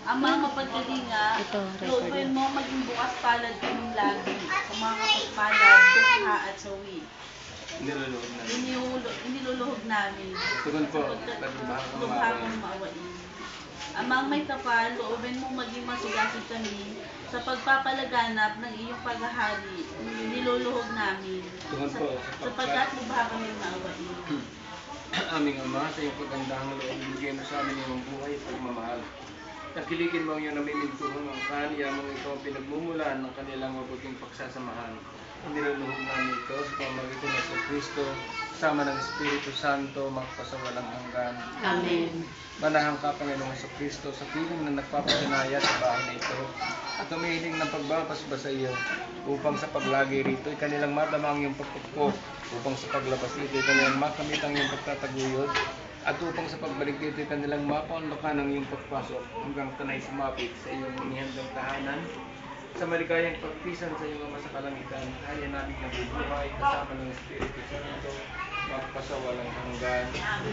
Ama, mapagkalinga, Ito, loobin mo maging bukas palad kaming lagi, sa mga kapagpalad, dukha at sawi. Iniluluhog namin. Tugon po, Lubha mong maawain. Amang may kapal, loobin mo maging masigasig kami sa pagpapalaganap ng iyong paghahari. Niluluhog namin. Tugon po, Sapagkat lubha kami maawain. aming Ama, sa iyong pagandahang loob, bigay mo sa amin iyong buhay at pagmamahal. Tagkilikin mo ang iyong namimintuhong ang kaniya mong ikaw ang pinagmumulan ng kanilang mabuting pagsasamahan. Niluluhog namin ito sa pamamagitan ng Kristo, sama ng Espiritu Santo, magpasawalang hanggan. Amen. Manahang ka, Panginoong Kristo, sa piling na nagpapasinaya sa bahay na ito, at umihiling ng pagbabasba sa iyo, upang sa paglagi rito, kanilang madama ang iyong pagpupok, upang sa paglabas dito, kanilang makamit ang iyong pagtataguyod, at upang sa pagbalik dito, kanilang mapaunlakan ang iyong pagpasok, hanggang tanay sumapit sa iyong inihandang tahanan, sa maligayang pagpisan sa iyong Ama sa kalangitan, kaya namin nabubuhay kasama ng Espiritu Santo, magpasawalang hanggan.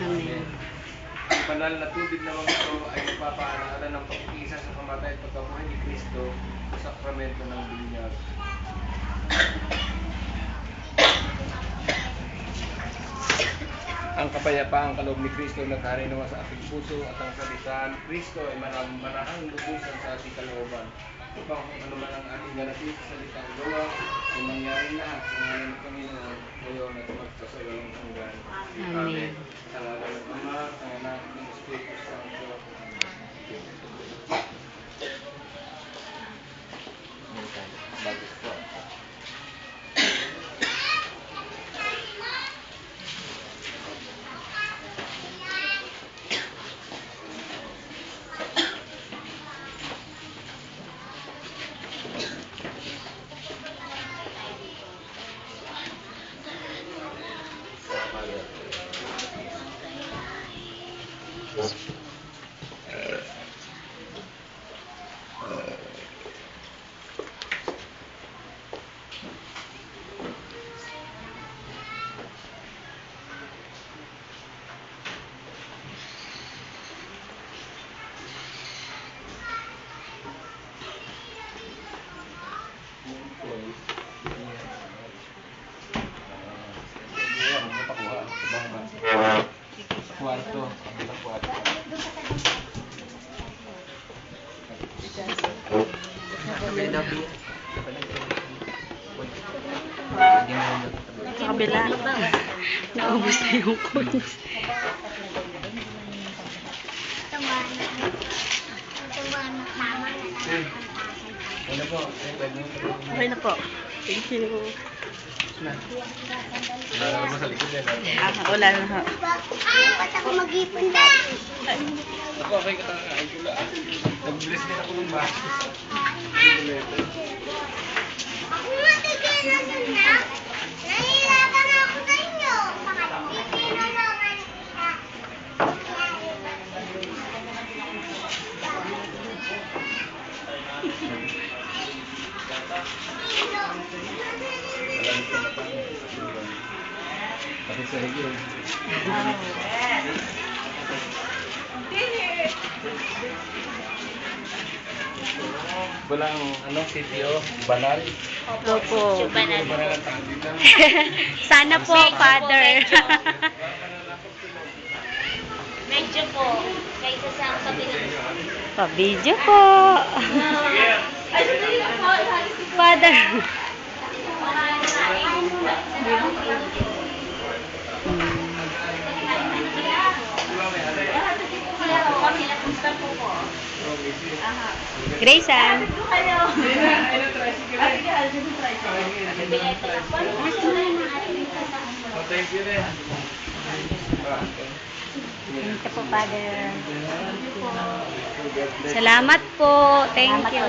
Amen. Ang banal na tubig namang ito ay nagpapaalaala ng pag-iisa sa kamatay at pagkabuhay ni Kristo sa sakramento ng binyag. Ang kapayapaang kaloob ni Kristo naghari naman sa ating puso at ang salita ni Kristo ay manahang lubusan sa ating kalooban. Upang kung ano man ang ating ganapin sa salitang gawa, ay mangyari lahat sa ngalan ng Panginoon, ngayon at magpasawalang hanggan. Amen. Sa ngalan ng Ama, ng Anak, ng Espiritu Santo. Bagus po. Kwarto. Sa kabila. Naubos na yung coins. Ano po? Okay na po. Thank you. Wala mo sa likod yan. Wala na ho. Ba't ako mag-ipon dati? Ako, okay ka ay ko lang. Nag-bless din ako ng baso. Ako nga tigilan nun na. Nahihirapan ako sa inyo. Bakit tigilan naman kita? Kasi sa higil. Walang CTO, banal. Opo. Banal ang tawag dito. Sana po, Father. Medyo po. Kaysa sa kabilang. Pa-video po. Father. Grayson. Thank you rin. Thank you po, Father. Salamat po. Thank you.